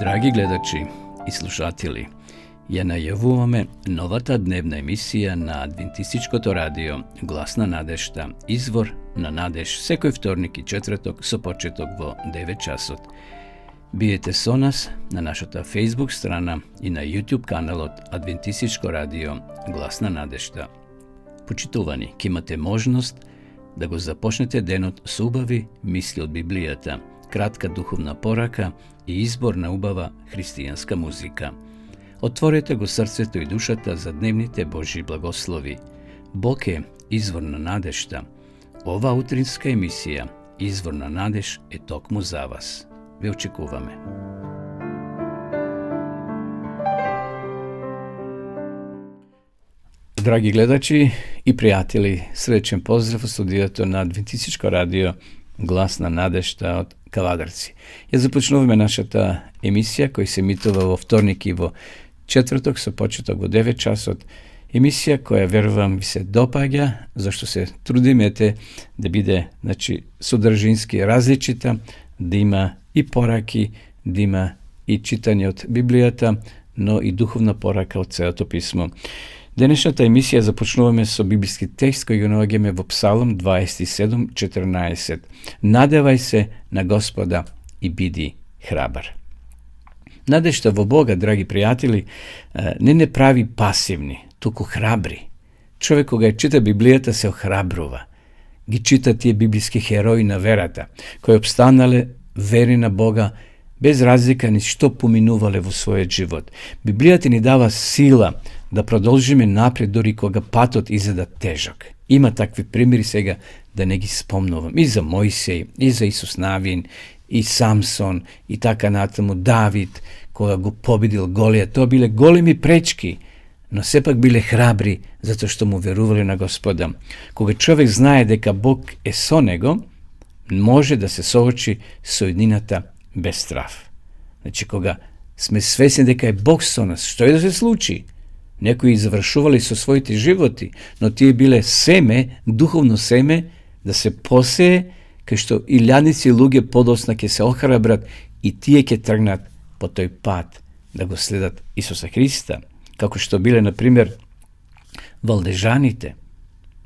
Драги гледачи и слушатели, ја најавуваме новата дневна емисија на Адвентистичкото радио Глас на надежта, извор на надеж, секој вторник и четврток со почеток во 9 часот. Биете со нас на нашата Facebook страна и на YouTube каналот Адвентистичко радио Глас на надежта. Почитувани, ќе имате можност да го започнете денот со убави мисли од Библијата, кратка духовна порака и избор на убава христијанска музика. Отворете го срцето и душата за дневните Божји благослови. Бог е извор на надежта. Ова утринска емисија, Извор на надеж, е токму за вас. Ве очекуваме. Драги гледачи и пријатели, средечен поздрав од студијето на Адвентистичко радио Глас на надежта од Кавадарци. Ја започнуваме нашата емисија која се емитува во вторник и во четврток со почеток во 9 часот. Емисија која верувам ви се допаѓа, зашто се трудимете да биде, содржински различита, да има и пораки, да има и читање од Библијата, но и духовна порака од Светото писмо. Денешната емисија започнуваме со библиски текст кој го наоѓаме во Псалм 27:14. Надевај се на Господа и биди храбар. Надежта во Бога, драги пријатели, не прави пасивни, туку храбри. Човек кога ја чита Библијата се охрабрува. Ги чита тие библиски херои на верата, кои обстанале вери на Бога, без разлика ни што поминувале во својот живот. Библијата ни дава сила да продолжиме напред дори кога патот изгледа тежок. Има такви примери сега да не ги спомнувам. И за Мојсеј, и за Исус Навин, и Самсон, и така натаму Давид, кога го победил Голијат. Тоа биле големи пречки, но сепак биле храбри, затоа што му верувале на Господа. Кога човек знае дека Бог е со него, може да се соочи со еднината без страв. Кога сме свесни дека е Бог со нас, што и да се случи? Некои завршували со своите животи, но тие биле семе, духовно семе, да се посее, кај што илјадници луѓе подосна ќе се охрабрат и тие ќе тргнат по тој пат да го следат Исуса Христа, како што биле, например, валдежаните,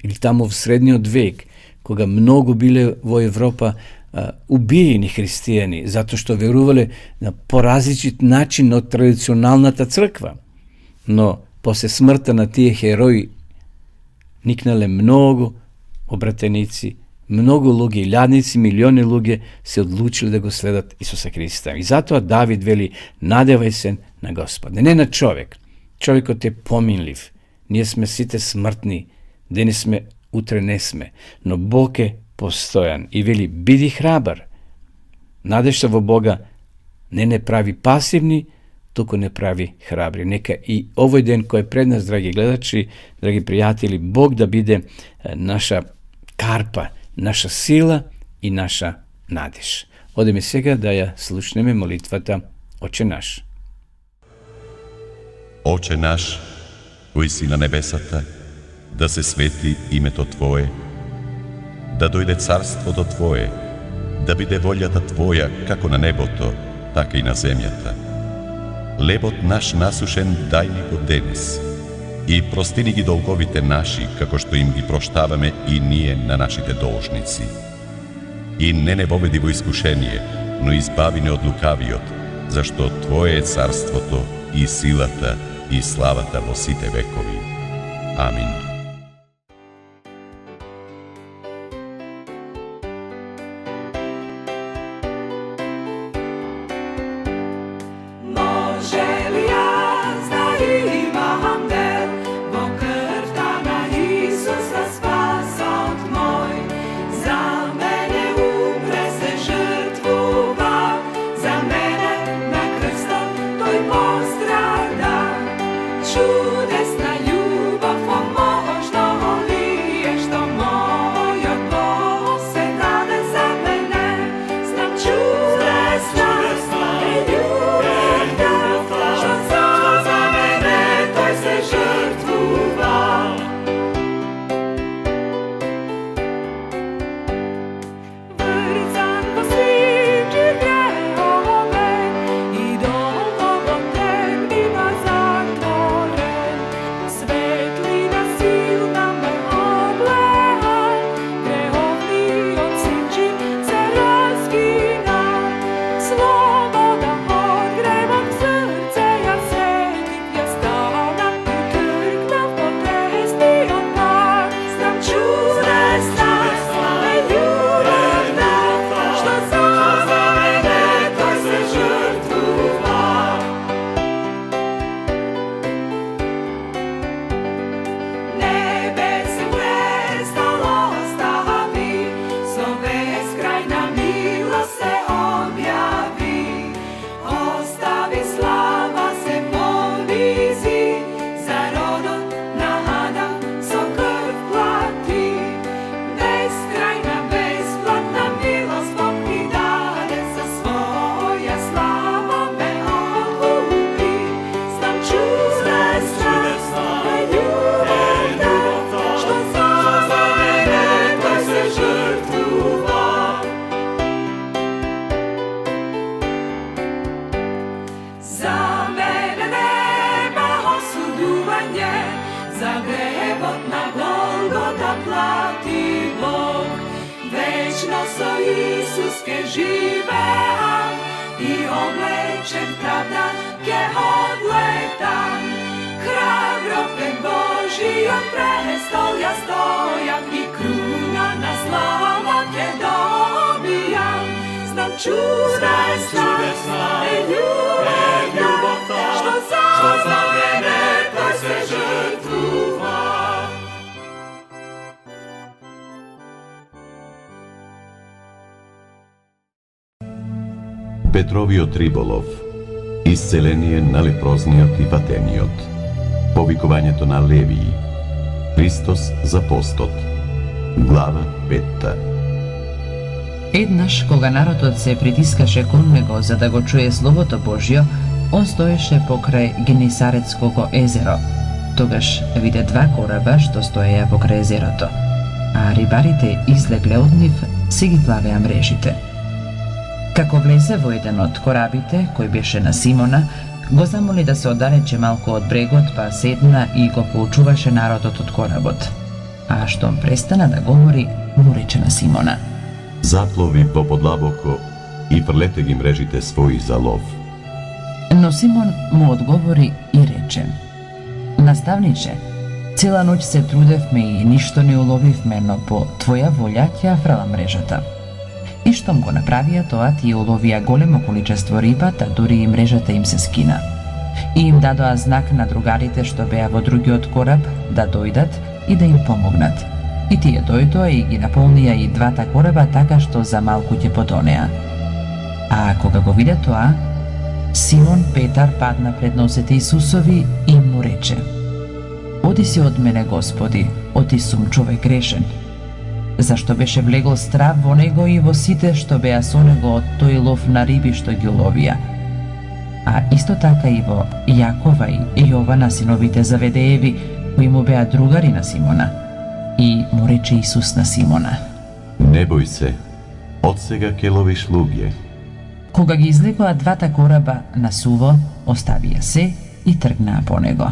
или таму в средниот век, кога многу биле во Европа убиени христијани, затоа што верувале на поразличит начин од традиционалната црква. Но после смртта на тие херои никнале многу обратеници, многу луѓе, илјадници, милиони луѓе се одлучили да го следат Исуса Христа. И затоа Давид вели: надевај се на Господа, не на човек. Човекот е поминлив. Ние сме сите смртни, денес сме, утре не сме, но Бог е постојан и вели: биди храбар. Надежта во Бога не прави пасивни, туку не прави храбри. Нека и овој ден кој е пред нас, драги гледачи, драги пријатели, Бог да биде наша карпа, наша сила и наша надеж. Одеме сега да ја слушнеме молитвата Оче наш. Оче наш, кој си на небесата, да се свети името Твое, да дојде царството Твое, да биде волјата Твоја како на небото, така и на земјата. Лебот наш насушен дај ни го денес и прости ни ги долговите наши, како што им ги проштаваме и ние на нашите должници. И не воведи во искушение, но избави не од лукавиот, зашто Твое е царството и силата и славата во сите векови. Амин. Čudesna ljubav po mojoj со Исус ке живеам и облечен правда ке одлетам. Храбро пред Божиот престол ја стојам и круна на слава ке добијам. Знам чудесна е љубовта, што за мене тој се жртвува. Петровиот риболов, исцеление на лепрозниот и патениот, повикувањето на Левии, Христос за постот, глава 5. Еднаш, кога народот се притискаше кон него за да го чуе Словото Божјо, он стоеше покрај Генесаретского езеро. Тогаш виде два кораба што стоеја покрај езерото, а рибарите излегле од нив, си ги плавеа мрежите. Како влезе во еден од корабите, кој беше на Симона, го замоли да се оддалече малку од брегот, па седна и го поучуваше народот од коработ. А штом престана да говори, му рече на Симона: Заплови подлабоко и фрлете ги мрежите своји за лов. Но Симон му одговори и рече: Наставниче, цела ноќ се трудевме и ништо не уловивме, но по твоја волја ќе ја фрлам мрежата. И штом го направија тоа, тие уловија големо количество риба, та дури и мрежата им се скина. И им дадоа знак на другарите што беа во другиот кораб да дојдат и да им помогнат. И тие дојдоа и ги наполнија и двата кораба така што за малку ќе потонеа. А кога го виде тоа, Симон Петар падна пред носете Исусови и му рече: Оди си од мене, Господи, оти сум човек грешен. Зашто беше влегол страв во него и во сите што беа со него од тој лов на риби што ги уловија. А исто така и во Јакова и Јована, синовите Заведееви, кои му беа другари на Симона. И му рече Исус на Симона: Не бој се, од сега ке ловиш луѓе. Кога ги излегоа двата кораба на суво, оставија се и тргнаа по него.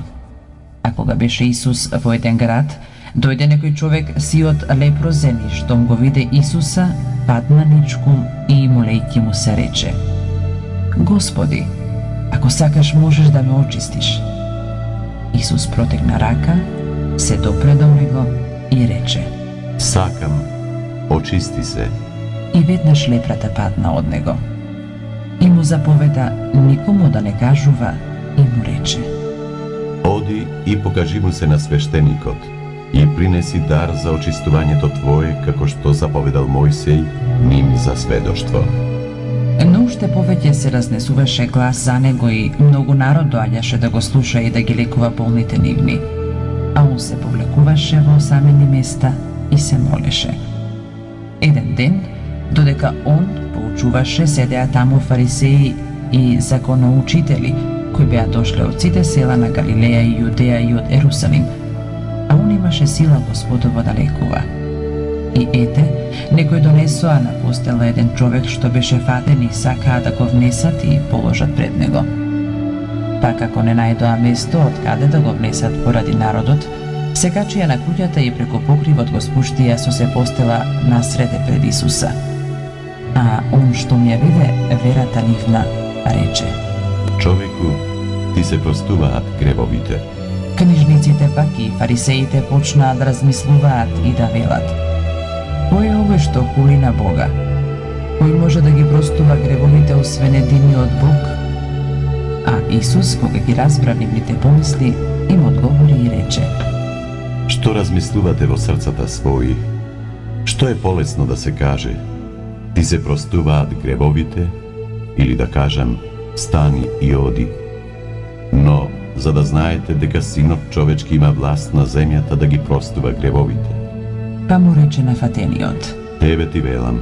А кога беше Исус во еден град, дојде некој човек сиот лепрозен и штом го виде Исуса, падна ничком и молејќи му се рече: Господи, ако сакаш можеш да ме очистиш. Исус протегна рака, се допре до него и рече: Сакам, очисти се. И веднаш лепрата падна од него. И му заповеда никому да не кажува и му рече: Оди и покажи му се на свештеникот и принеси дар за очистувањето твое, како што заповедал Мојсеј ним за сведоштво. Но уште повеќе се разнесуваше глас за него и многу народ доаѓаше да го слуша и да ги лекува болните нивни. А он се повлекуваше во осамени места и се молеше. Еден ден, додека он поучуваше, седеа таму фарисеи и законоучители, кои беа дошле од сите села на Галилеја и Јудеја и од Ерусалим, а он имаше сила Господова да лекува. И ете, некој донесоа на постела еден човек што беше фатен и сакаа да го внесат и положат пред него. Па како не најдоа место од каде да го внесат поради народот, се качија на куќата и преку покривот го спуштија со се постела насреде пред Исуса. А он што ми ја виде верата нивна, рече: Човеку, ти се простуваат гревовите. Книжниците пак и фарисеите почнаа да размислуваат и да велат: Кој е овој што хули на Бога? Кој може да ги простува гревовите освен единиот Бог? А Исус, кога ги разбра нивните помисли, им одговори и рече: Што размислувате во срцата своји? Што е полесно да се каже? Ти се простуваат гревовите, или да кажам, стани и оди. Но, за да знаете дека Синот човечки има власт на земјата да ги простува гревовите. Па му рече на фатениот: Тебе ти велам,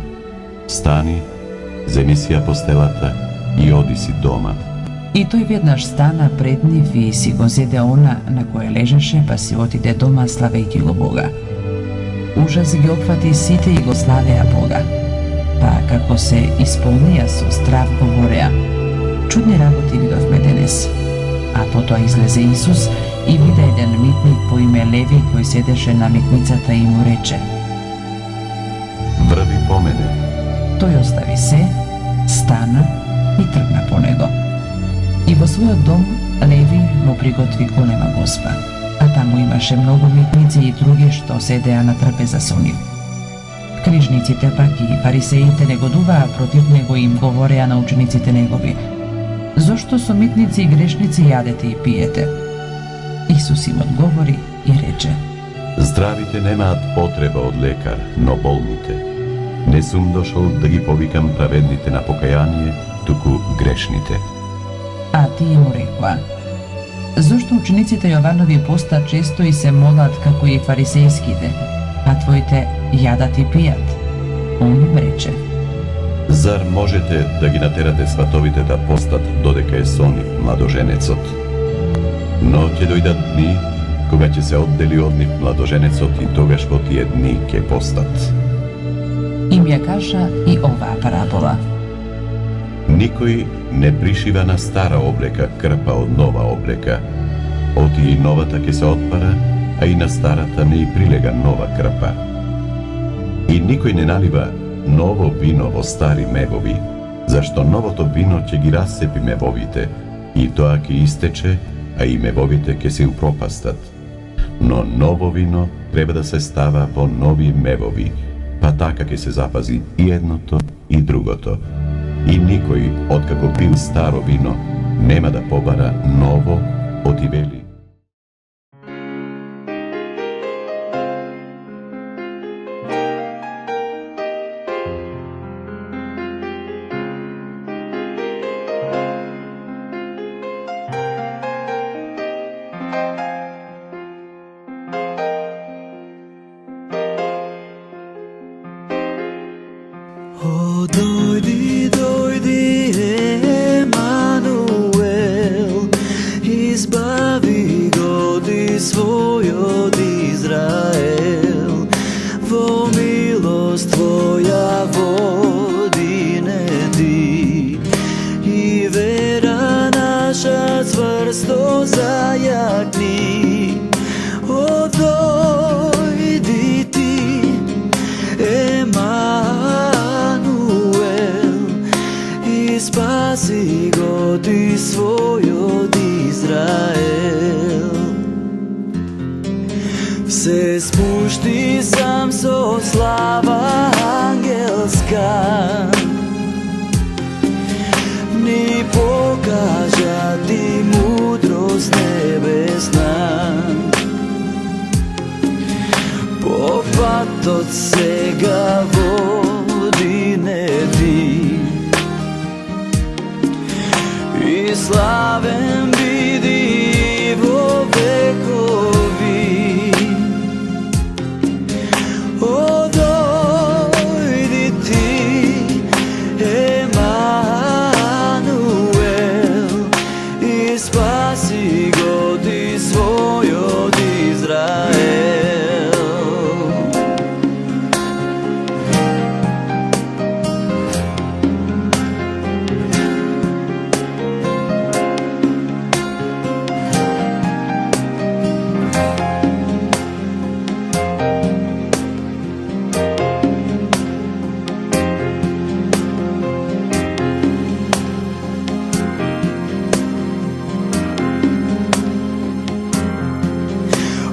стани, земи си ја постелата и оди си дома. И тој веднаш стана пред нив и си го зеде она на која лежеше, па си отиде дома славејќи го Бога. Ужас ги опфати сите и го славеа Бога. Па како се исполнија со страв говореа: Чудни работи видовме денес. А потоа излезе Исус и виде еден митник по име Леви кој седеше на митницата и му рече: Врви по мене. тој остави се, стана и тргна по него. И во својот дом Леви му приготви голема госпа, а таму имаше многу митници и други што седеа на трапеза со нив. Книжниците пак и фарисеите негодуваа против него и им говореа на учениците негови: зошто со митници и грешници јадете и пиете? Исус им одговори и рече: Здравите немаат потреба од лекар, но болните. Не сум дошол да ги повикам праведните на покаяние, туку грешните. А тие му рекоа: зошто учениците Јованови поста често и се молат како и фарисејските, а твоите јадат и пијат? Он им рече: Зар можете да ги натерате сватовите да постат додека е со нив младоженецот? Но ќе дојдат дни кога ќе се оддели од нив младоженецот и тогаш во тие дни ќе постат. Им ја кажа и оваа парабола: Никој не пришива на стара облека крпа од нова облека. Оти и новата ќе се отпара, а и на старата не и прилега нова крпа. И никој не налива ново вино во стари мевови, зашто новото вино ќе ги рассепи мевовите, и тоа ќе истече, а и мевовите ќе се упропастат. Но ново вино треба да се става во нови мевови, па така ќе се запази и едното и другото. И никој, откако пил старо вино, нема да побара ново, оти вели: О, дојди, дојди, Емануел, избави годи својот Израел, во милост Твоја води неди, и вера наша цврсто зајакни. О, дојди Ти, Емануел, и спаси го Ти својот Израел. Се спушти сам со слава ангелска, ни покажа Ти мудрост небесна. По патот сега води неди, и славен биди во векови. О, дојди Ти, Емануел, и спаси го Ти својот Израел.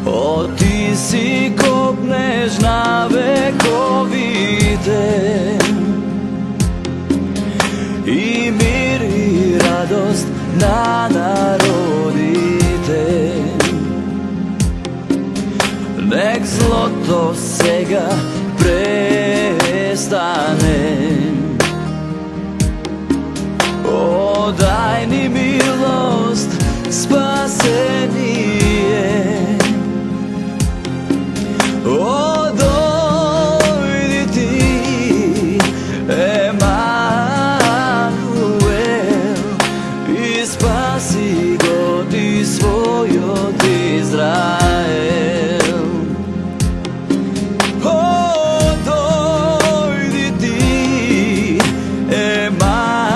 О, Ти си копнеш на вековите, и мир и радост на народите. Нек злото сега престане. О, дај ни милост, спасение. О, дојди Ти, Емануел, и спаси го Ти својот Израел. О, дојди Ти, Емануел.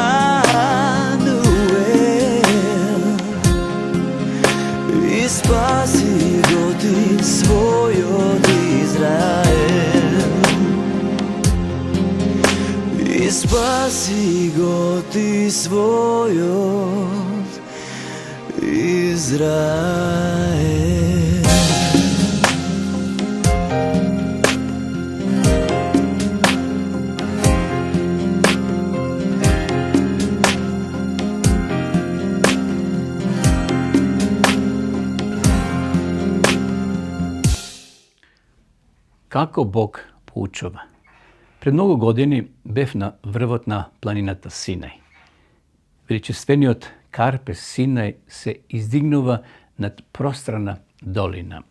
спаси го ти својот Израел. Како Бог поучува? Пред многу години бев на врвот на планината Синај. Величествениот Карпес Синај се издигнува над пространа долина.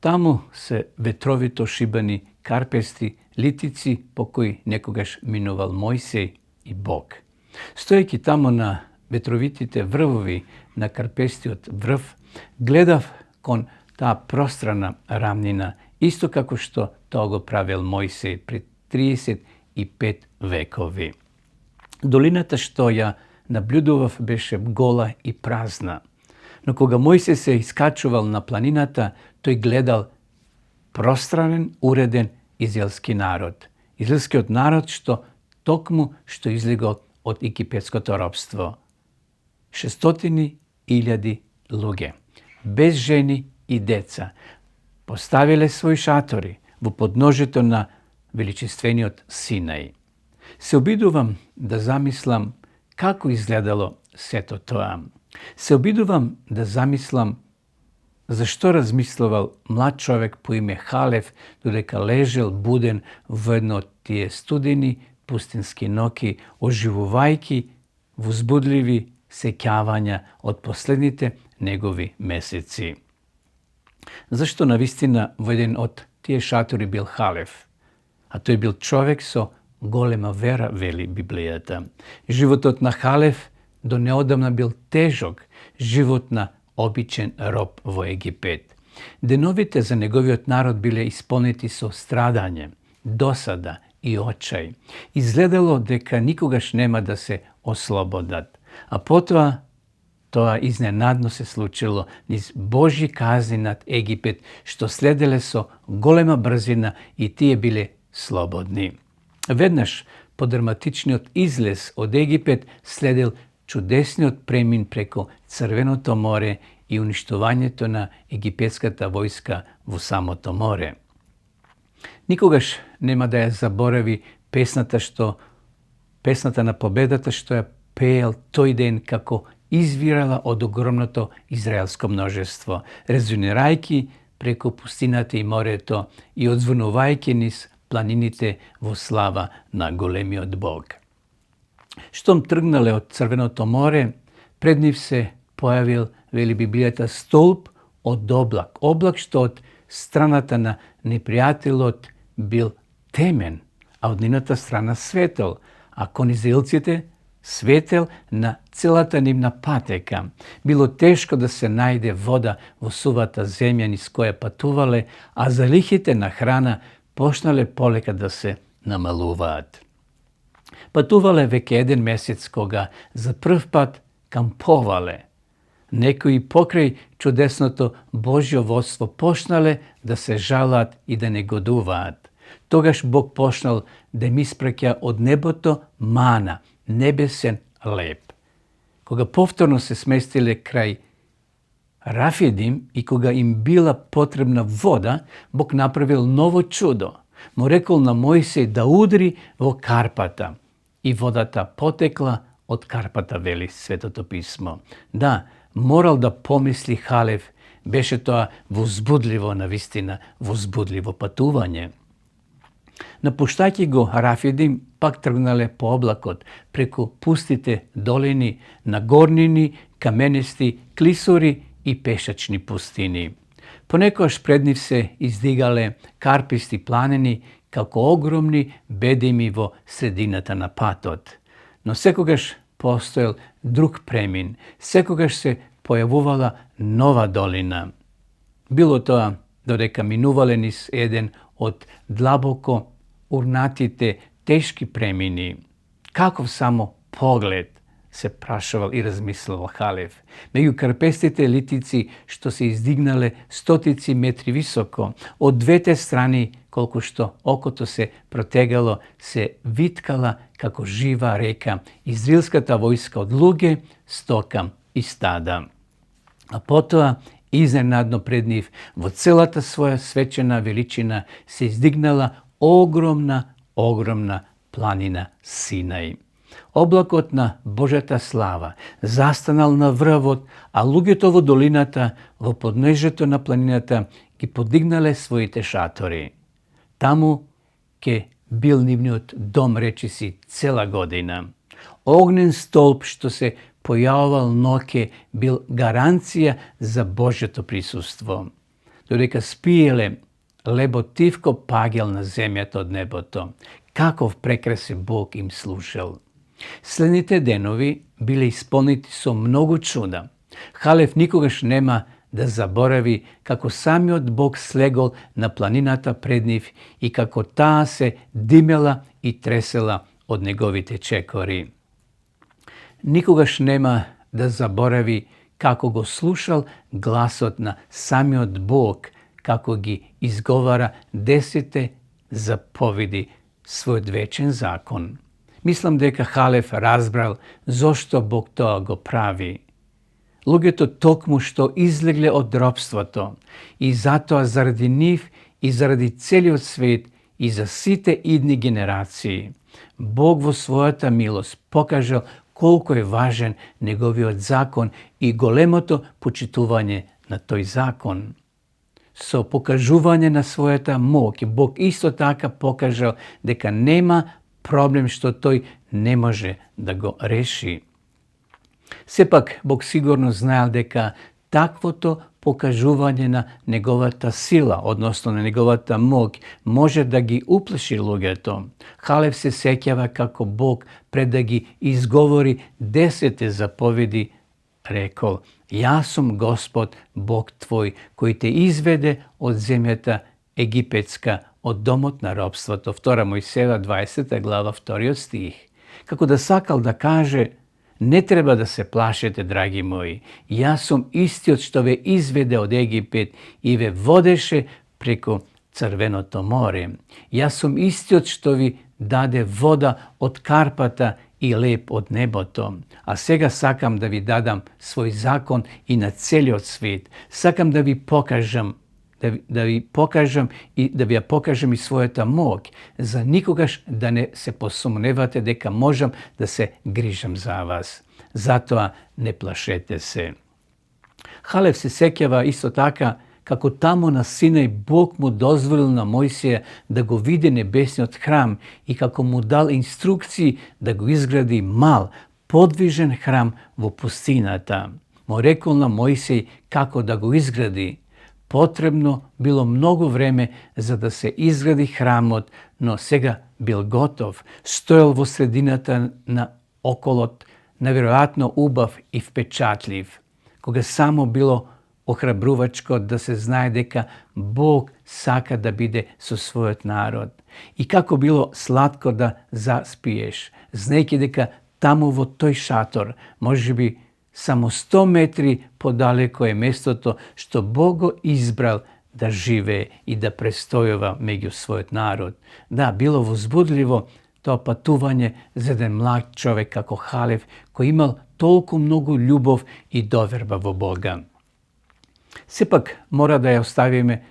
Таму се ветровито шибани карпести литици по кои некогаш минувал Мојсей и Бог. Стоејќи таму на ветровитите врвови на карпестиот врв, гледав кон таа пространа рамнина, исто како што тоа го правил Мојсей пред 35 векови. Долината што ја наблюдував беше гола и празна, но кога Мојсей се искачувал на планината, тој гледал пространен, уреден израелски народ. Израелскиот народ што токму што излегол од египетското робство. 600.000 луѓе, без жени и деца, поставиле своји шатори во подножето на величествениот Синај. Се обидувам да замислам како изгледало сето тоа. Се обидувам да замислам зашто размислувал млад човек по име Халев додека лежел буден во едно од тие студени пустински ноки, оживувајќи возбудливи сеќавања од последните негови месеци. Зашто навистина во еден од тие шатори бил Халев? А тој бил човек со голема вера, вели Библијата. Животот на Халев до неодамна бил тежок, живот на обичен роб во Египет. Деновите за неговиот народ биле исполнети со страдање, досада и очај. Изгледало дека никогаш нема да се ослободат. А потоа тоа изненадно се случило низ Божји казни над Египет, што следеле со голема брзина и тие биле слободни. Веднаш по драматичниот излез од Египет следел чудесниот премин преко Црвеното море и уништувањето на египетската војска во самото море. Никогаш нема да ја заборави песната на победата што ја пеел тој ден како извирала од огромното израелско множество, резонирајќи преку пустината и морето и одзвонувајќи низ планините во слава на големиот Бог. Штом тргнале од Црвеното море, пред нив се појавил, вели Библијата, столб од облак. Облак што од страната на непријателот бил темен, а од нивната страна светел, а кон израелците светел на целата нивна патека. Било тешко да се најде вода во сувата земја низ која патувале, а залихите на храна почнале полека да се намалуваат. Патувале веќе 1 месец кога за прв пат камповале. Некои покрај чудесното Божјо водство почнале да се жалат и да негодуваат. Тогаш Бог почнал да им испраќа од небото мана, небесен леп. Кога повторно се сместиле крај Рафидим и кога им била потребна вода, Бог направил ново чудо. Му рекол на Мојсей да удри во карпата и водата потекла од карпата, вели Светото писмо. Да, морал да помисли Халев, беше тоа возбудливо, навистина, возбудливо патување. Напуштајќи го Рафидим, пак тргнале по облакот, преку пустите долини, на горнини, каменисти, клисури и пешачни пустини. Понекогаш пред нив се издигале карписти планини, како огромни бедими во средината на патот. Но секогаш постоел друг премин, секогаш се појавувала нова долина. Било тоа додека минувале низ еден од длабоко урнатите тешки премини. Каков само поглед, се прашувал и размислувал Халев. Меѓу карпестите литици што се издигнале стотици метри високо, од двете страни колку што окото се протегало, се виткала како жива река израелската војска од луѓе, стока и стада. А потоа, изненадно пред нив, во целата своја свечена величина се издигнала огромна планина Синај. Облакот на Божјата слава застанал на врвот, а луѓето во долината, во подножјето на планината, ги подигнале своите шатори. Таму ке бил нивниот дом, речиси, цела година. Огнен столб што се појавувал ноќе бил гаранција за Божјото присуство. Додека спиеле, лебо тивко пагел на земјата од небото. Каков прекрасен Бог им слушал. Следните денови биле исполнети со многу чуда. Халев никогаш нема да заборави како самиот Бог слегол на планината пред нив и како таа се димела и тресела од неговите чекори. Никогаш нема да заборави како го слушал гласот на самиот Бог, како ги изговара 10 заповеди, својот вечен закон. Мислам дека Халев разбрал зошто Бог тоа го прави. Луѓето токму што излегле од робството и затоа заради нив и заради целиот свет и за сите идни генерации, Бог во својата милост покажал колку е важен неговиот закон и големото почитување на тој закон. Со покажување на својата моќ, Бог исто така покажал дека нема проблем што тој не може да го реши. Сепак, Бог сигурно знаел дека таквото покажување на неговата сила, односно на неговата моќ, може да ги уплаши луѓето. Халев се сеќава како Бог пред да ги изговори 10 заповеди рекол: Јас сум Господ, Бог твој, кој те изведе од земјата египетска, од домот на робството. 2 Мојсеева 20 глава 2 стих. Како да сакал да каже: не треба да се плашете, драги мои. Јас сум истиот што ве изведе од Египет и ве водеше преку Црвеното море. Јас сум истиот што ви даде вода од Карпата и леп од небото. А сега сакам да ви дадам свој закон и на целиот свет. Сакам да ви покажам да ви покажам и својата моќ, за никогаш да не се посумневате дека можам да се грижам за вас. Затоа не плашете се. Халев се сеќава исто така како таму на Синај Бог му дозволил на Мојсија да го види небесниот храм и како му дал инструкции да го изгради мал, подвижен храм во пустината. Му рекол на Мојсија како да го изгради. Потребно било многу време за да се изгради храмот, но сега бил готов. Стоел во средината на околот, неверојатно убав и впечатлив. Кога само било охрабрувачко да се знае дека Бог сака да биде со својот народ. И како било сладко да заспиеш, знаејќи дека таму во тој шатор, можеби само 100 метри подалеко е местото што Бог го избрал да живее и да престојува меѓу својот народ. Да, било возбудливо тоа патување за еден млад човек како Халев, кој имал толку многу љубов и доверба во Бога. Сепак мора да ја оставиме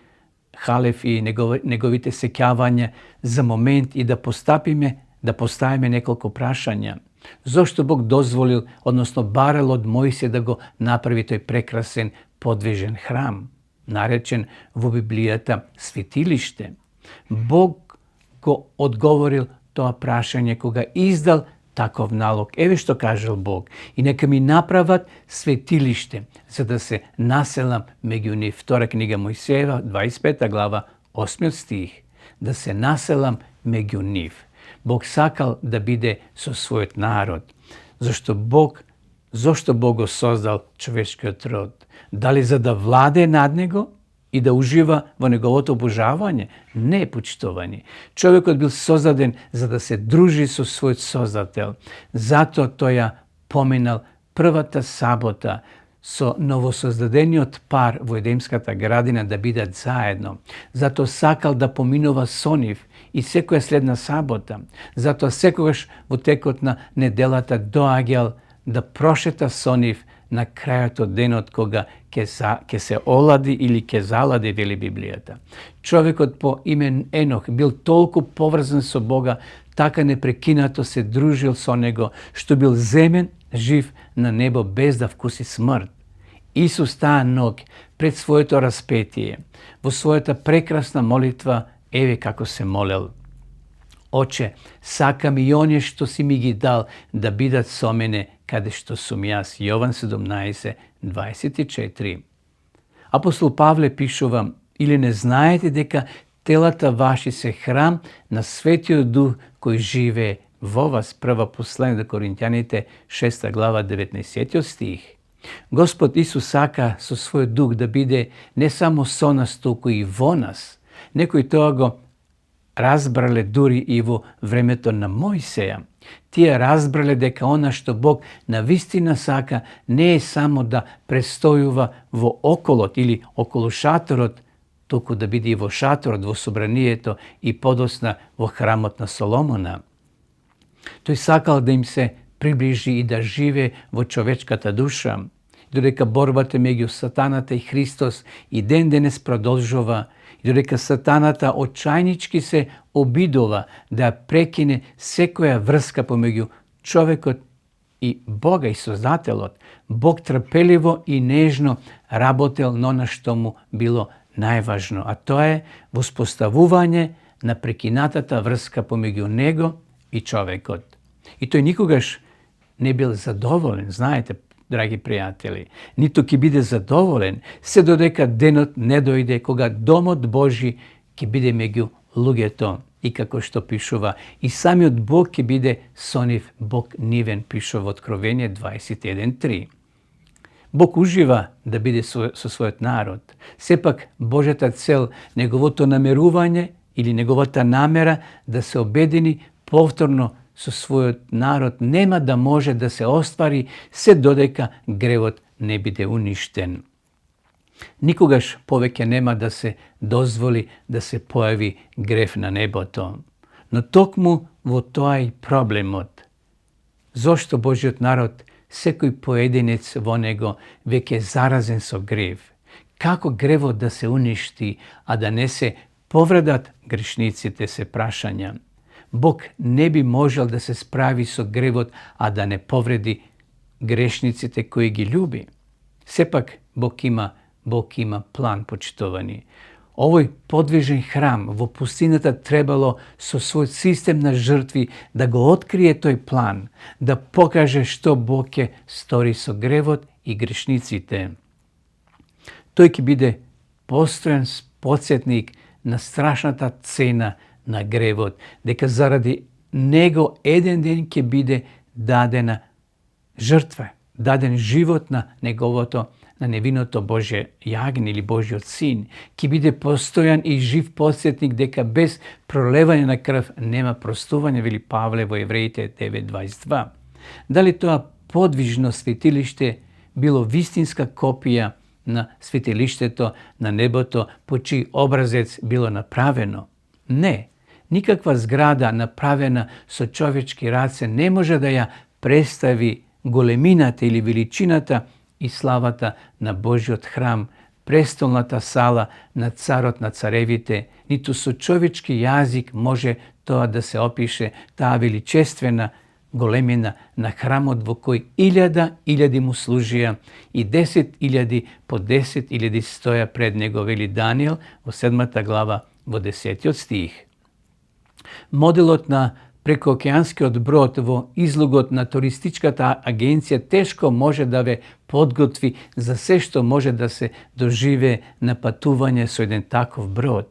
Халев и неговите сеќавања за момент и да поставиме неколку прашања. Зошто Бог дозволил, односно барал од Мојсија да го направи тој прекрасен подвижен храм, наречен во Библијата светилиште? Бог го одговорил тоа прашање кога издал таков налог. Еве што кажал Бог: и нека ми направат светилиште, за да се населам меѓу нив. 2 книга Мојсеева, 25 глава, 8 стих. Да се населам меѓу нив. Бог сакал да биде со својот народ. Зошто Бог го создал човечкиот род? Дали за да владее над него и да ужива во неговото обожавање? Не, почитување. Човекот бил создаден за да се дружи со својот Создател. Затоа тој ја поминал првата сабота со новосоздадениот пар во Едемската градина да бидат заедно. Затоа сакал да поминува со нив и секоја следна сабота. Затоа секогаш во текот на неделата доаѓал да прошета со нив на крајот од денот кога ќе се олади или ќе залади, вели Библијата. Човекот по име Енох бил толку поврзан со Бога, така непрекинато се дружил со него, што бил земен жив на небо без да вкуси смрт. Исус таа ноќ пред своето распетие, во својата прекрасна молитва, еве како се молел: Оче, сакам и оние што си ми ги дал да бидат со мене каде што сум јас. Јован 17:24. Апостол Павле пишува: или не знаете дека телата ваши се храм на Светиот Дух кој живее во вас? Прва послание до Коринќаните 6 глава 19 стих. Господ Исус сака со својот дух да биде не само со нас, туку и во нас. Некои тоа го разбрале дури и во времето на Мојсеја. Тие разбрале дека она што Бог навистина сака не е само да престојува во околот или околу шаторот, туку да биде и во шаторот, во собранието и подосна во храмот на Соломона. Тој сакал да им се приближи и да живее во човечката душа. Додека борбата меѓу сатаната и Христос и ден денес продолжува, и додека сатаната очајнички се обидува да прекине секоја врска помеѓу човекот и Бога и Создателот, Бог трпеливо и нежно работел на она што му било најважно, а тоа е воспоставување на прекинатата врска помеѓу него и човекот. И тој никогаш не бил задоволен, знаете, драги пријатели, ниту ќе биде задоволен се додека денот не дојде кога домот Божи ќе биде меѓу луѓето. И како што пишува, и самиот Бог ќе биде со нив, Бог нивен, пишува Откровение 21:3. Бог ужива да биде со својот народ. Сепак Божјата цел, неговото намерување или неговата намера да се обедини повторно со својот народ нема да може да се оствари се додека гревот не биде уништен. Никогаш повеќе нема да се дозволи да се појави грев на небото. Но токму во тоа и проблемот. Зошто Божјиот народ, секој поединец во него, веќе заразен со грев? Како гревот да се уништи, а да не се повредат грешниците, се прашања. Бог не би можел да се справи со гревот, а да не повреди грешниците кои ги љуби. Сепак Бог има план, почитувани. Овој подвижен храм во пустината требало со свој систем на жртви да го открие тој план, да покаже што Бог ќе стори со гревот и грешниците. Тој ќе биде постојан потсетник на страшната цена на гревот, дека заради него еден ден ќе биде дадена жртва, даден живот на невиното Божје јагне или Божјиот син, ќе биде постојан и жив потсетник дека без пролевање на крв нема простување, вели Павле во Евреите 9:22. Дали тоа подвижно светилиште било вистинска копија на светилиштето на небото, по чиј образец било направено? Не. Никаква зграда направена со човечки раце не може да ја представи големината или величината и славата на Божјиот храм, престолната сала на царот на царевите, ниту со човечки јазик може тоа да се опише, таа величествена големина на храмот во кој илјади му служија и 10.000 по 10.000 стоја пред него, вели Даниел во 7 глава во 10 стих. Моделот на прекоокеанскиот брод во излогот на туристичката агенција тешко може да ве подготви за се што може да се доживее на патување со еден таков брод.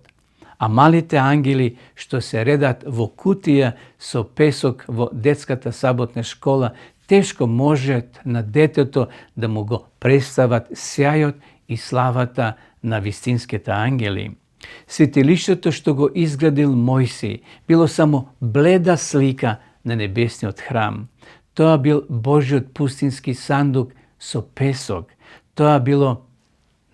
А малите ангели што се редат во кутија со песок во детската саботна школа тешко можат на детето да му го представат сјајот и славата на вистинските ангели. Светилиштето што го изградил Мојсей било само бледа слика на небесниот храм. Тоа бил Божјиот пустински сандук со песок. Тоа било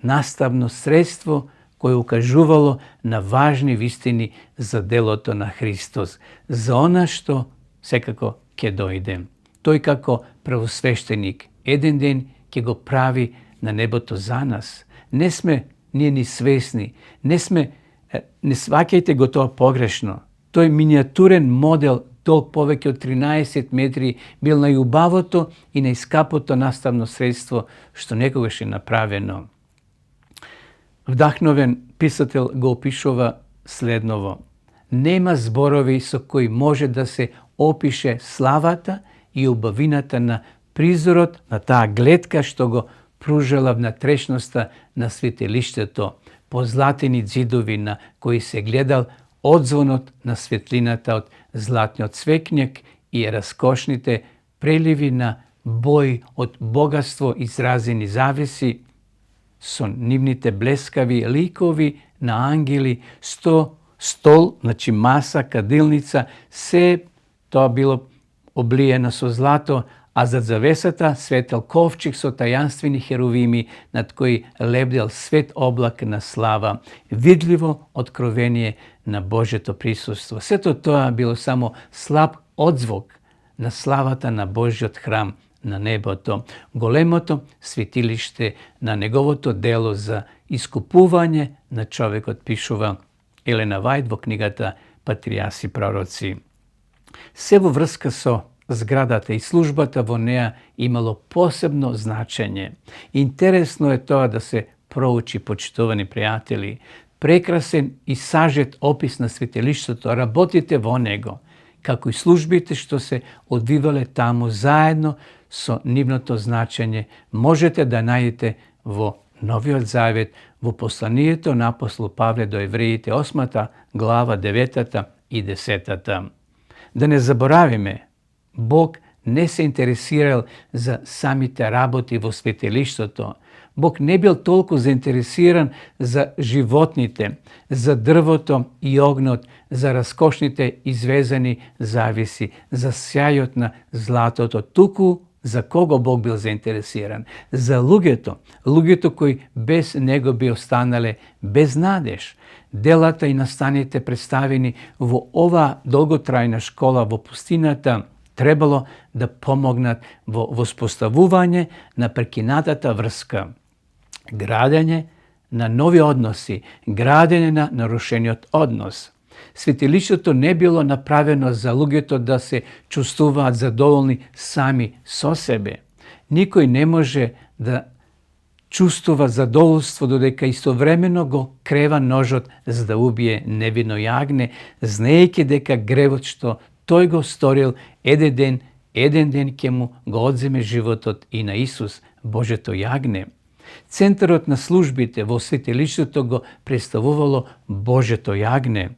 наставно средство koje ukажувало на важни вистини за делото на Христос, за она што секако ќе дојде. Тој како првосвещеник еден ден ќе го прави на небото за нас. Не сме ние ни свесни, не сваќајте го тоа погрешно. Тој миниатурен модел, долг повеќе од 13 метри, бил најубавото и најскапото наставно средство што некогаш е направено. Вдахновен писател го опишува следново. Нема зборови со кои може да се опише славата и убавината на призорот на таа гледка што го пружала внатрешноста на светилиштето, позлатени ѕидови на кои се гледал одзвонот на светлината од златниот свекњак и раскошните преливи на бои од богатство изразени завеси, со нивните блескави ликови на ангели, стол, значи маса, кадилница, се тоа било облиено со злато, а зад завесата светел ковчег со тајанствени херувими, над кои лебдел свет облак на слава, видливо откровение на Божјето присуство. Сето тоа било само слаб одзвук на славата на Божјиот храм на небото, големото светилиште на неговото дело за искупување на човекот, пишува Елена Вајд во книгата Патријаси пророци. Се во врска со зградата и службата во неа имало посебно значење. Интересно е тоа да се проучи, почитувани пријатели. Прекрасен и сажет опис на светилиштето, работите во него, како и службите што се одвивале таму заедно со нивното значење, можете да најдете во Новиот Завет, во посланието на апостол Павле до евреите, 8 глава, 9 и 10. Да не заборавиме, Бог не се интересирал за самите работи во светилиштото. Бог не бил толку заинтересиран за животните, за дрвото и огнот, за раскошните извезани зависи, за сјајот на златото, туку за кого Бог бил заинтересиран? За луѓето кои без Него би останале без надеж. Делата и настаните представени во оваа долготрајна школа во пустината требало да помогнат во воспоставување на прекинатата врска, градење на нови односи, градење на нарушениот однос. Светилиштето не било направено за луѓето да се чувствуваат задоволни сами со себе. Никој не може да чувствува задоволство додека истовремено го крева ножот за да убие невино јагне, знаејќи дека гревот што тој го сторил еден ден ќе му го одземе животот и на Исус, Божето јагне. Центарот на службите во светилиштето го представувало Божето јагне.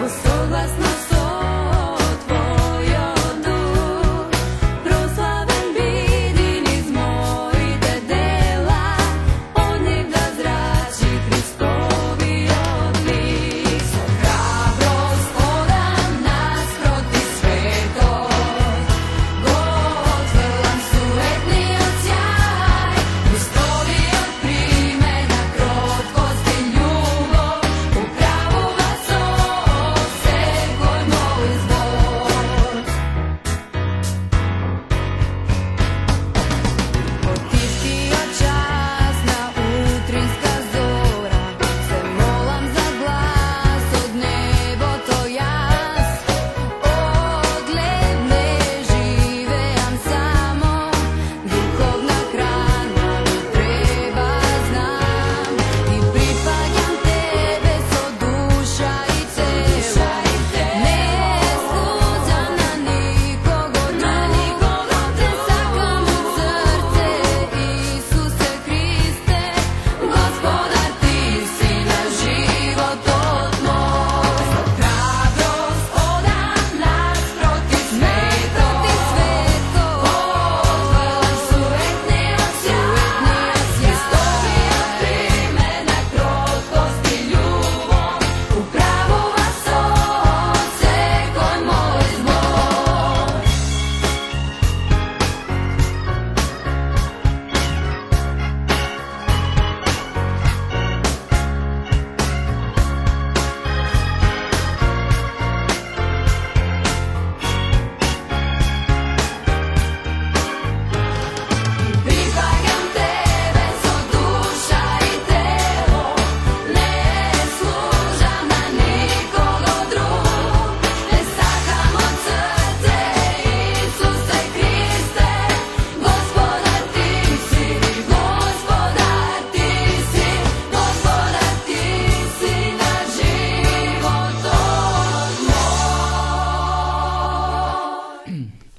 Soglасно со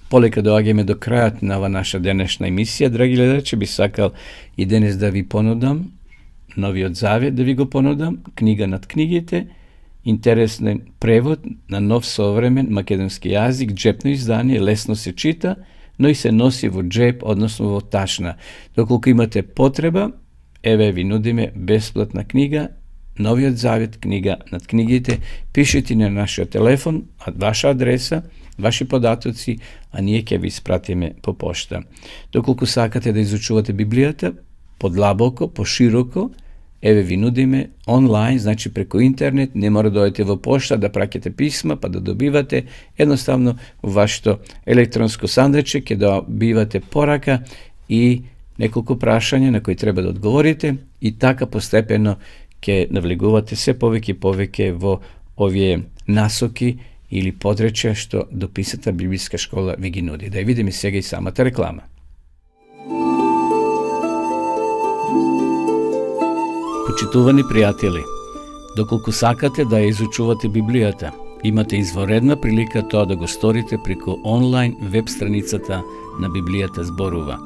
Полека доаѓаме до крајот на ова наша денешна емисија. Драги гледачи, би сакал и денес да ви понудам Новиот Завет, да ви го понудам, книга над книгите, интересен превод на нов современ македонски јазик, џепно издание, лесно се чита, но и се носи во џеп, односно во ташна. Доколку имате потреба, еве ви нудиме бесплатна книга, Новиот Завет, книга над книгите. Пишете на нашиот телефон, ваша адреса, ваши податоци, а ние ќе ви испратиме по пошта. Доколку сакате да изучувате Библијата, подлабоко, пошироко, еве ви нудиме онлайн, значи преку интернет, не мора да дојдете во пошта, да праќате писма, па да добивате, едноставно во вашето електронско сандаче ќе добивате порака и неколку прашања на кои треба да одговорите и така постепено ќе навлегувате се повеќе и повеќе во овие насоки или подречја што дописата Библиска школа ви ги нуди. Да ја видиме сега и самата реклама. Почитувани пријатели, доколку сакате да ја изучувате Библијата, имате изворедна прилика тоа да го сторите преку онлайн веб страницата на Библијата зборува.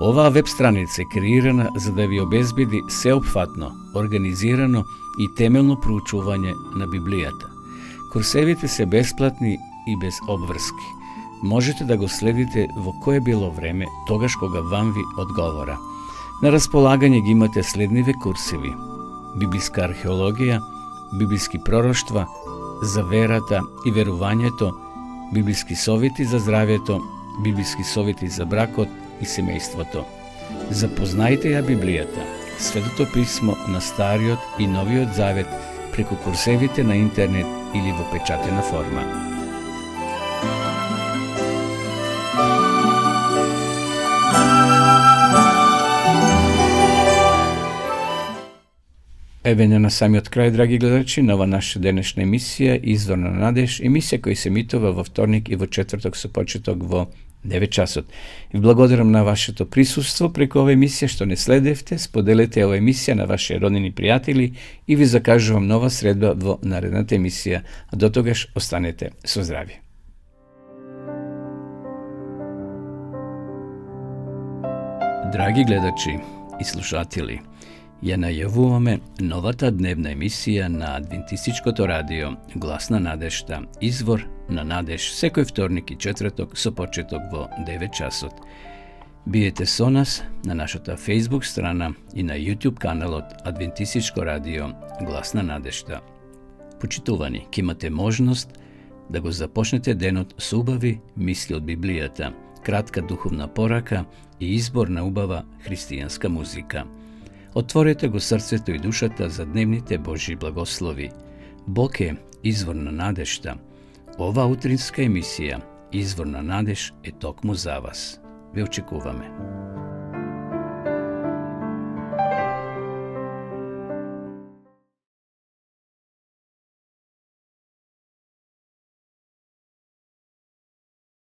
Оваа веб страница е креирана за да ви обезбеди сеопфатно, организирано и темелно проучување на Библијата. Курсевите се бесплатни и без обврски. Можете да го следите во кое било време, тогаш кога вам ви одговора. На располагање ги имате следниве курсеви: библиска археологија, библиски пророштва, за верата и верувањето, библиски совети за здравјето, библиски совети за бракот и семејството. Запознајте ја Библијата, Светото писмо на Стариот и Новиот Завет преку курсевите на интернет или во печатена форма. Еве на самиот крај, драги гледачи, на ова наша денешна емисија Извор на надеж, емисија која се емитува во вторник и во четврток со почеток во 9 часот. И благодарам на вашето присуство преку ова емисија што не следевте, споделете ова емисија на ваши роднини пријатели и ви закажувам нова средба во наредната емисија, а до тогаш останете со здравје. Драги гледачи и слушатели, ја најавуваме новата дневна емисија на Адвентистичкото радио Глас на надежта, Извор на надеж, секој вторник и четврток со почеток во 9 часот. Биете со нас на нашата Facebook страна и на YouTube каналот Адвентистичко радио Глас на надежта. Почитувани, ќе имате можност да го започнете денот со убави мисли од Библијата, кратка духовна порака и избор на убава христијанска музика. Отворете го срцето и душата за дневните Божји благослови. Бог е извор на надежта. Ова утринска емисија, Извор на надеж, е токму за вас. Ве очекуваме.